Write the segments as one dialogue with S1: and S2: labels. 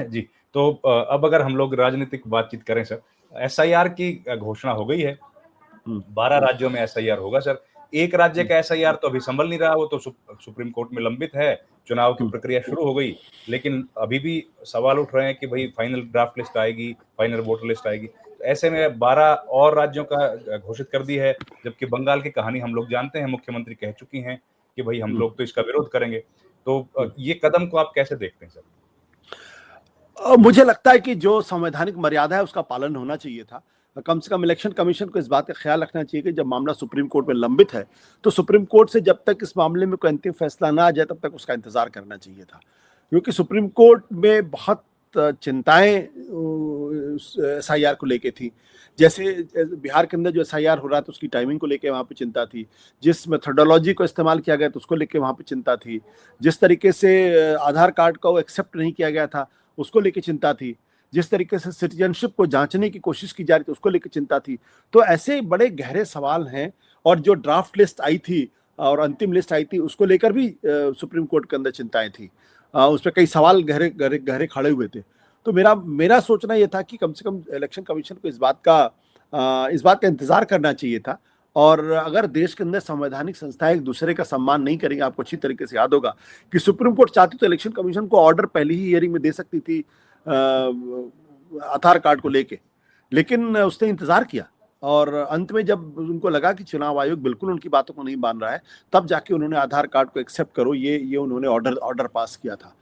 S1: जी, तो अब अगर हम लोग राजनीतिक बातचीत करें सर, एसआईआर की घोषणा हो गई है।
S2: हम्म,
S1: 12 राज्यों में एसआईआर होगा सर। एक राज्य का एसआईआर तो अभी संभल नहीं रहा, वो तो सुप्रीम कोर्ट में लंबित है, चुनाव की प्रक्रिया शुरू हो गई, लेकिन अभी भी सवाल उठ रहे हैं कि भई फाइनल ड्राफ्ट लिस्ट आएगी, फाइनल वोटर लिस्ट आएगी। तो ऐसे में 12 और राज्यों का घोषित कर दी है, जबकि बंगाल की कहानी हम लोग जानते हैं, मुख्यमंत्री कह चुकी हैं कि भई हम लोग तो इसका विरोध करेंगे। तो ये कदम को आप कैसे देखते हैं सर?
S2: मुझे लगता है कि जो संवैधानिक मर्यादा है उसका पालन होना चाहिए था। कम से कम इलेक्शन कमीशन को इस बात का ख्याल रखना चाहिए कि जब मामला सुप्रीम कोर्ट में लंबित है तो सुप्रीम कोर्ट से जब तक इस मामले में कोई अंतिम फैसला ना आ जाए तब तक उसका इंतजार करना चाहिए था, क्योंकि सुप्रीम कोर्ट में बहुत चिंताएं एसआईआर को लेके थी। जैसे बिहार के अंदर जो एसआईआर हो रहा था उसकी टाइमिंग को लेके वहाँ पे चिंता थी, जिस मेथोडोलॉजी को इस्तेमाल किया गया था उसको लेके वहाँ पे चिंता थी, जिस तरीके से आधार कार्ड को एक्सेप्ट नहीं किया गया था उसको लेके चिंता थी, जिस तरीके से सिटीजनशिप को जांचने की कोशिश की जा रही थी उसको लेकर चिंता थी। तो ऐसे बड़े गहरे सवाल हैं। और जो ड्राफ्ट लिस्ट आई थी और अंतिम लिस्ट आई थी उसको लेकर भी सुप्रीम कोर्ट के अंदर चिंताएं थी। उस पर कई सवाल गहरे गहरे गहरे खड़े हुए थे। तो मेरा मेरा सोचना यह था कि कम से कम इलेक्शन कमीशन को इस बात का इंतजार करना चाहिए था। और अगर देश के अंदर संवैधानिक संस्थाएं एक दूसरे का सम्मान नहीं करेंगे, आपको अच्छी तरीके से याद होगा कि सुप्रीम कोर्ट चाहती तो इलेक्शन कमीशन को ऑर्डर पहली ही हियरिंग में दे सकती थी आधार कार्ड को लेके, लेकिन उसने इंतजार किया और अंत में जब उनको लगा कि चुनाव आयोग बिल्कुल उनकी बातों को नहीं मान रहा है तब जाके उन्होंने आधार कार्ड को एक्सेप्ट करो ये उन्होंने ऑर्डर पास किया था।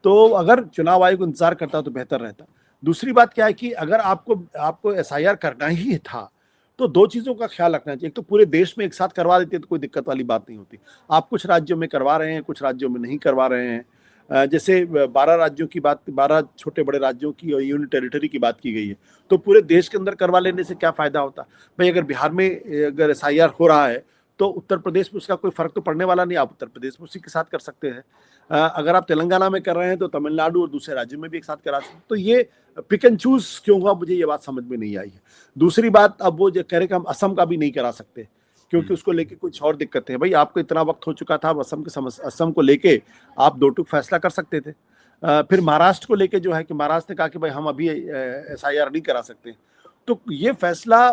S2: तो अगर चुनाव आयोग इंतजार करता तो बेहतर रहता। दूसरी बात क्या है कि अगर आपको एसआईआर करना ही था तो दो चीजों का ख्याल रखना चाहिए। एक तो पूरे देश में एक साथ करवा देते तो कोई दिक्कत वाली बात नहीं होती। आप कुछ राज्यों में करवा रहे हैं, कुछ राज्यों में नहीं करवा रहे हैं। जैसे 12 राज्यों की बात, 12 छोटे बड़े राज्यों की और यूनियन टेरिटरी की बात की गई है, तो पूरे देश के अंदर करवा लेने से क्या फायदा होता भाई? अगर बिहार में अगर एसआईआर हो रहा है तो उत्तर प्रदेश में उसका कोई फर्क तो पड़ने वाला नहीं, आप उत्तर प्रदेश में उसी के साथ कर सकते हैं। अगर आप तेलंगाना में कर रहे हैं तो तमिलनाडु और दूसरे राज्यों में भी एक साथ करा सकते हैं। तो ये पिक एंड चूज क्यों हुआ, मुझे ये बात समझ में नहीं आई है। दूसरी बात, अब वो जो कह रहे कि हम असम का भी नहीं करा सकते क्योंकि उसको लेके कुछ और दिक्कतें हैं। भाई आपको इतना वक्त हो चुका था, असम को लेके आप दो टूक फैसला कर सकते थे। फिर महाराष्ट्र को लेके जो है कि महाराष्ट्र ने कहा कि भाई हम अभी एसआईआर नहीं करा सकते। तो ये फैसला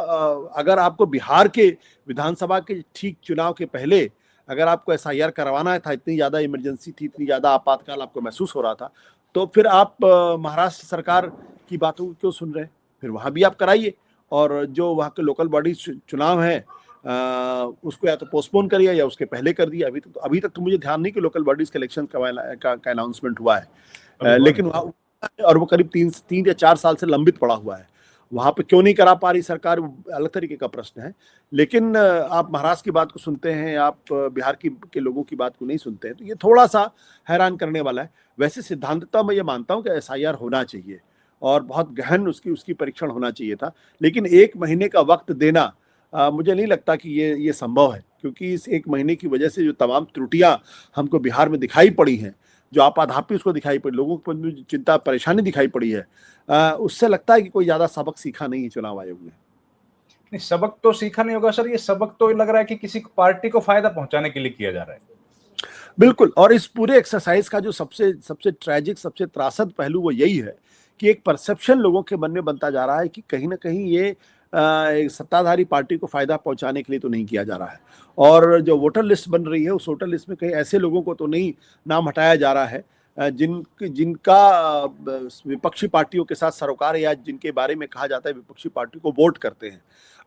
S2: अगर आपको बिहार के विधानसभा के ठीक चुनाव के पहले अगर आपको एसआईआर करवाना था, इतनी ज्यादा इमरजेंसी थी, इतनी ज्यादा आपातकाल आपको महसूस हो रहा था, तो फिर आप महाराष्ट्र सरकार की बातों को क्यों सुन रहे हैं? फिर वहां भी आप कराइए। और जो वहां के लोकल बॉडी चुनाव है उसको या तो पोस्टपोन करिए या उसके पहले कर दिया। अभी तक तो मुझे ध्यान नहीं कि लोकल बॉडीज के इलेक्शन का अनाउंसमेंट हुआ है, लेकिन वहाँ और वो करीब 3 या 4 साल से लंबित पड़ा हुआ है। वहां पे क्यों नहीं करा पा रही सरकार, अलग तरीके का प्रश्न है। लेकिन आप महाराष्ट्र की बात को सुनते हैं, आप बिहार के लोगों की बात को नहीं सुनते हैं, तो ये थोड़ा सा हैरान करने वाला है। वैसे सिद्धांततः मैं ये मानता हूं कि एसआईआर होना चाहिए और बहुत गहन उसकी परीक्षण होना चाहिए था, लेकिन 1 महीने का वक्त देना मुझे नहीं लगता कि ये संभव है, क्योंकि इस 1 महीने की वजह से जो तमाम त्रुटियां हमको बिहार में दिखाई पड़ी हैं, जो आपाधापी उसको दिखाई पड़ी, लोगों को चिंता परेशानी दिखाई पड़ी है, उससे लगता है कि कोई ज्यादा सबक सीखा नहीं है चुनाव आयोग ने।
S1: नहीं, सबक तो सीखा नहीं होगा सर, ये सबक तो लग रहा है कि किसी पार्टी को फायदा पहुंचाने के लिए किया जा रहा है।
S2: बिल्कुल। और इस पूरे एक्सरसाइज का जो सबसे सबसे ट्रेजिक, सबसे त्रासद पहलू वो यही है कि एक परसेप्शन लोगों के मन में बनता जा रहा है कि कहीं ना कहीं ये एक सत्ताधारी पार्टी को फायदा पहुंचाने के लिए तो नहीं किया जा रहा है। और जो वोटर लिस्ट बन रही है उस वोटर लिस्ट में कहीं ऐसे लोगों को तो नहीं नाम हटाया जा रहा है जिनका विपक्षी पार्टियों के साथ सरोकार है या जिनके बारे में कहा जाता है विपक्षी पार्टी को वोट करते हैं।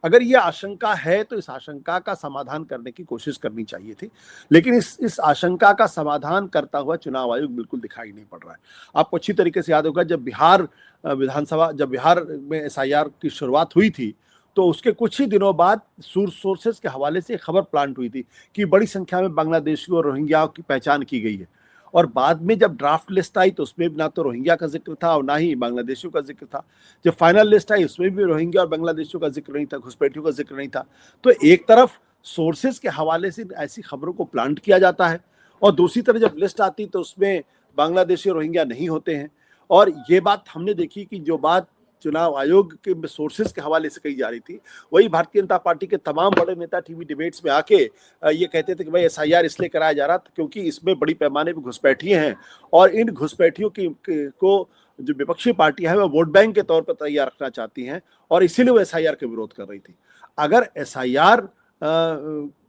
S2: अगर ये आशंका है तो इस आशंका का समाधान करने की कोशिश करनी चाहिए थी, लेकिन इस आशंका का समाधान करता हुआ चुनाव आयोग बिल्कुल दिखाई नहीं पड़ रहा है। आपको अच्छी तरीके से याद होगा जब बिहार में एसआईआर की शुरुआत हुई थी तो उसके कुछ ही दिनों बाद सोर्सेस के हवाले से खबर प्लांट हुई थी कि बड़ी संख्या में बांग्लादेशियों और रोहिंग्याओं की पहचान की गई है। और बाद में जब ड्राफ्ट लिस्ट आई तो उसमें ना तो रोहिंग्या का जिक्र था और ना ही बांग्लादेशियों का जिक्र था। जब फाइनल लिस्ट आई उसमें भी रोहिंग्या और बांग्लादेशियों का जिक्र नहीं था, घुसपैठियों का जिक्र नहीं था। तो एक तरफ सोर्सेज के हवाले से ऐसी खबरों को प्लांट किया जाता है और दूसरी तरफ जब लिस्ट आती तो उसमें बांग्लादेशी और रोहिंग्या नहीं होते हैं। और ये बात हमने देखी कि जो बात चुनाव आयोग के सोर्सेज के हवाले से कही जा रही थी, वही भारतीय जनता पार्टी के तमाम बड़े नेता टीवी डिबेट्स में आके ये कहते थे कि भाई एसआईआर इसलिए कराया जा रहा था क्योंकि इसमें बड़ी पैमाने पर घुसपैठिए हैं और इन घुसपैठियों को जो विपक्षी पार्टियां हैं वो वोट बैंक के तौर पर तैयार रखना चाहती हैं और इसीलिए वो एसआईआर के विरोध कर रही थी। अगर एसआईआर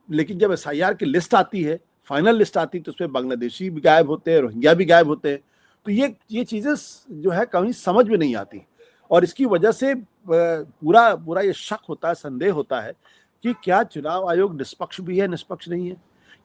S2: लेकिन जब एसआईआर की लिस्ट आती है, फाइनल लिस्ट आती है, तो उसमें बांग्लादेशी भी गायब होते हैं, रोहिंग्या भी गायब होते हैं। तो ये चीजें जो है कहीं समझ में नहीं आती और इसकी वजह से पूरा पूरा ये शक होता है, संदेह होता है कि क्या चुनाव आयोग निष्पक्ष भी है, निष्पक्ष नहीं है।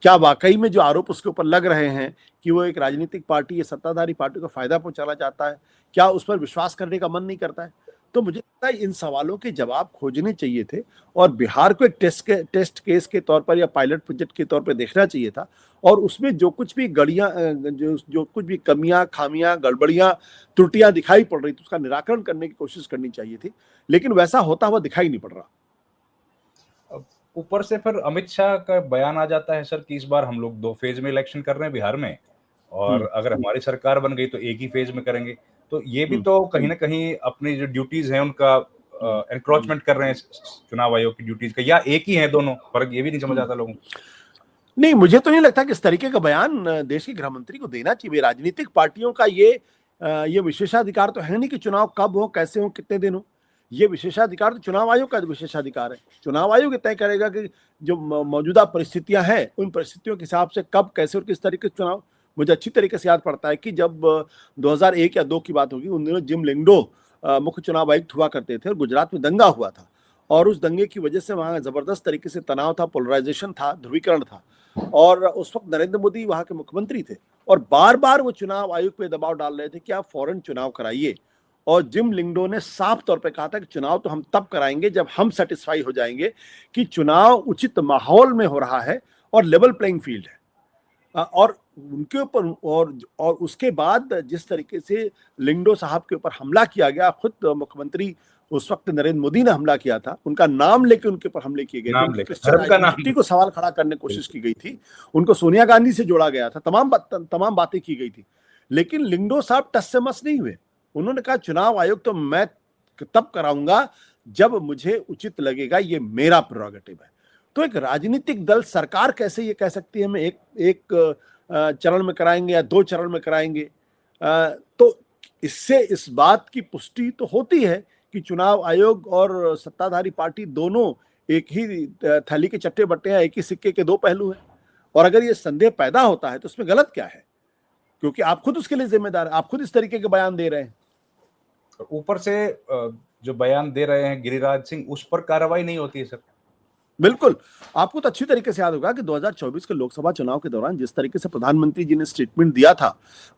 S2: क्या वाकई में जो आरोप उसके ऊपर लग रहे हैं कि वो एक राजनीतिक पार्टी या सत्ताधारी पार्टी को फायदा पहुंचाना चाहता है, क्या उस पर विश्वास करने का मन नहीं करता है। तो मुझे लगता है इन सवालों के जवाब खोजने चाहिए थे और बिहार को एक टेस्ट केस के तौर पर या पायलट प्रोजेक्ट के तौर पर देखना चाहिए था और उसमें जो कुछ भी जो कुछ भी कमियां, खामियां, गड़बड़ियां, त्रुटियां दिखाई पड़ रही थी उसका निराकरण करने की कोशिश करनी चाहिए थी, लेकिन वैसा होता हुआ दिखाई नहीं पड़ रहा।
S1: ऊपर से फिर अमित शाह का बयान आ जाता है सर कि इस बार हम लोग 2 फेज में इलेक्शन कर रहे हैं बिहार में और अगर हमारी सरकार बन गई तो एक ही फेज में करेंगे। तो ये भी तो कहीं ना कहीं अपनी जो ड्यूटीज हैं उनका एनक्रोचमेंट कर रहे हैं चुनाव आयोग की ड्यूटीज का, या एक ही है दोनों, फर्क ये भी नहीं समझ आता लोगों को।
S2: नहीं, मुझे तो नहीं लगता कि इस तरीके का बयान देश के गृह मंत्री को देना चाहिए। राजनीतिक पार्टियों का ये विशेषाधिकार तो है नहीं कि चुनाव कब हो, कैसे हो, कितने दिन हो। ये विशेषाधिकार तो चुनाव आयोग का विशेषाधिकार है। चुनाव आयोग तय करेगा कि जो मौजूदा परिस्थितियां हैं उन परिस्थितियों के हिसाब से कब, कैसे और किस तरीके से चुनाव। मुझे अच्छी तरीके से याद पड़ता है कि जब 2001 या 2 की बात होगी, उन दिनों जिम लिंगडो मुख्य चुनाव आयुक्त हुआ करते थे और गुजरात में दंगा हुआ था और उस दंगे की वजह से वहां जबरदस्त तरीके से तनाव था, पोलराइजेशन था, ध्रुवीकरण था और उस वक्त नरेंद्र मोदी वहां के मुख्यमंत्री थे और बार बार वो चुनाव आयोग पे दबाव डाल रहे थे कि आप फौरन चुनाव कराइए। और जिम लिंगडो ने साफ तौर पे कहा था कि चुनाव तो हम तब कराएंगे जब हम सेटिस्फाई हो जाएंगे कि चुनाव उचित माहौल में हो रहा है और लेवल प्लेइंग फील्ड है। और उनके ऊपर और उसके बाद जिस तरीके से लिंगडो साहब के ऊपर हमला किया गया, खुद मुख्यमंत्री उस वक्त नरेंद्र मोदी ने हमला किया था, उनका नाम लेके उनके ऊपर हमले किए गए थे, उनकी क्रिश्चियन आइडेंटिटी को सवाल खड़ा करने की कोशिश की गई थी, उनको सोनिया गांधी से जोड़ा गया था, तमाम बातें की गई थी। लेकिन लिंगडो साहब टस से मस नहीं हुए। उन्होंने कहा चुनाव आयोग तो मैं तब कराऊंगा जब मुझे उचित लगेगा, ये मेरा प्रेरोगेटिव है। तो एक राजनीतिक दल, सरकार कैसे ये कह सकती है हम एक चरण में कराएंगे या 2 चरण में कराएंगे। तो इससे इस बात की पुष्टि तो होती है कि चुनाव आयोग और सत्ताधारी पार्टी दोनों एक ही थैली के चट्टे बट्टे हैं, एक ही सिक्के के 2 पहलू हैं। और अगर ये संदेह पैदा होता है तो उसमें गलत क्या है, क्योंकि आप खुद उसके लिए जिम्मेदार हैं, आप खुद इस तरीके के बयान दे रहे हैं।
S1: ऊपर से जो बयान दे रहे हैं गिरिराज सिंह, उस पर कार्रवाई नहीं होती है सर।
S2: बिल्कुल, आपको तो अच्छी तरीके से याद होगा कि 2024 के लोकसभा चुनाव के दौरान जिस तरीके से प्रधानमंत्री जी ने स्टेटमेंट दिया था,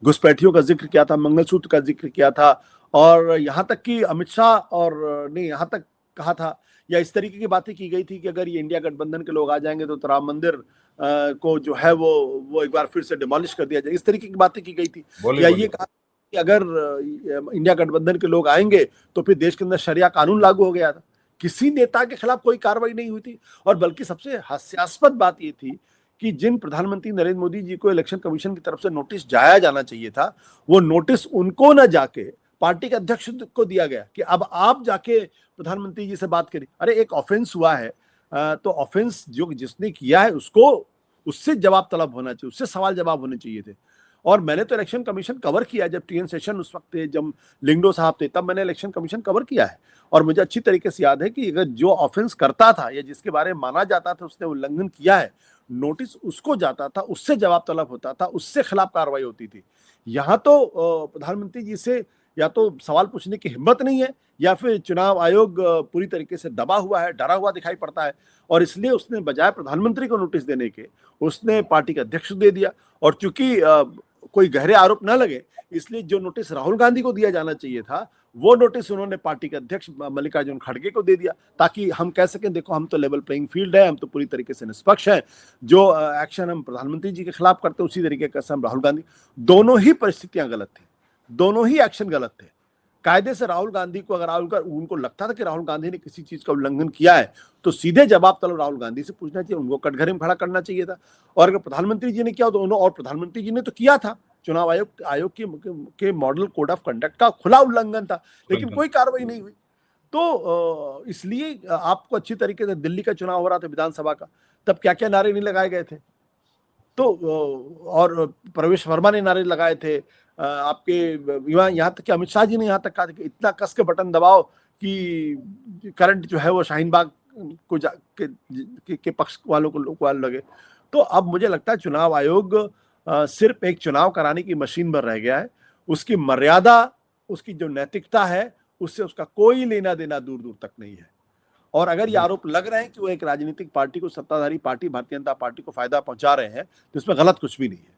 S2: घुसपैठियों का जिक्र किया था, मंगलसूत्र का जिक्र किया था और यहाँ तक कि अमित शाह और ने यहाँ तक कहा था या इस तरीके की बातें की गई थी कि अगर ये इंडिया गठबंधन के लोग आ जाएंगे तो राम मंदिर को जो है वो एक बार फिर से डिमोलिश कर दिया जाए, इस तरीके की बातें की गई थी। या ये कहा कि अगर इंडिया गठबंधन के लोग आएंगे तो फिर देश के अंदर शरिया कानून लागू हो गया था। किसी नेता के खिलाफ कोई कार्रवाई नहीं हुई थी और बल्कि सबसे हास्यास्पद बात ये थी कि जिन प्रधानमंत्री नरेंद्र मोदी जी को इलेक्शन कमीशन की तरफ से नोटिस जाया जाना चाहिए था, वो नोटिस उनको न जाके पार्टी के अध्यक्ष को दिया गया कि अब आप जाके प्रधानमंत्री जी से बात करें। अरे एक ऑफेंस हुआ है तो ऑफेंस जो जिसने किया है उसको उससे जवाब तलब होना चाहिए, उससे सवाल जवाब होने चाहिए थे। और मैंने तो इलेक्शन कमीशन कवर किया जब टीएन सेशन उस वक्त थे, जब लिंगडो साहब थे, तब मैंने इलेक्शन कमीशन कवर किया है और मुझे अच्छी तरीके से याद है कि अगर जो ऑफेंस करता था या जिसके बारे में माना जाता था उसने उल्लंघन किया है, नोटिस उसको जाता था, उससे जवाब तलब होता था, उससे खिलाफ कार्रवाई होती थी। यहाँ तो प्रधानमंत्री जी से या तो सवाल पूछने की हिम्मत नहीं है या फिर चुनाव आयोग पूरी तरीके से दबा हुआ है, डरा हुआ दिखाई पड़ता है और इसलिए उसने बजाय प्रधानमंत्री को नोटिस देने के उसने पार्टी के अध्यक्ष को दे दिया। और चूंकि कोई गहरे आरोप न लगे इसलिए जो नोटिस राहुल गांधी को दिया जाना चाहिए था वो नोटिस उन्होंने पार्टी के अध्यक्ष मल्लिकार्जुन खड़गे को दे दिया, ताकि हम कह सकें देखो हम तो लेवल प्लेइंग फील्ड है, हम तो पूरी तरीके से निष्पक्ष हैं, जो एक्शन हम प्रधानमंत्री जी के खिलाफ करते उसी तरीके का हम राहुल गांधी। दोनों ही परिस्थितियां गलत थी, दोनों ही एक्शन गलत थे। कायदे से राहुल गांधी को अगर उनको लगता था कि राहुल गांधी ने किसी चीज का उल्लंघन किया है तो सीधे जवाब तलब राहुल गांधी से पूछना चाहिए, उनको कटघरे में खड़ा करना चाहिए था। और अगर प्रधानमंत्री जी ने किया तो और प्रधानमंत्री जी ने तो किया था, चुनाव आयोग के मॉडल कोड ऑफ कंडक्ट का खुला उल्लंघन था, लेकिन कोई कार्रवाई नहीं हुई। तो इसलिए आपको अच्छी तरीके से दिल्ली का चुनाव हो रहा था विधानसभा का, तब क्या क्या नारे नहीं लगाए गए थे। तो और प्रवेश वर्मा ने नारे लगाए थे, आपके यहाँ तक कि अमित शाह जी ने यहाँ तक कहा कि इतना कस के बटन दबाओ कि करंट जो है वो शाहीन बाग को के पक्ष वालों को लगे। तो अब मुझे लगता है चुनाव आयोग सिर्फ एक चुनाव कराने की मशीन पर रह गया है। उसकी मर्यादा, उसकी जो नैतिकता है, उससे उसका कोई लेना देना दूर दूर तक नहीं है। और अगर ये आरोप लग रहे हैं कि वो एक राजनीतिक पार्टी को, सत्ताधारी पार्टी भारतीय जनता पार्टी को फायदा पहुंचा रहे हैं, तो इसमें गलत कुछ भी नहीं है।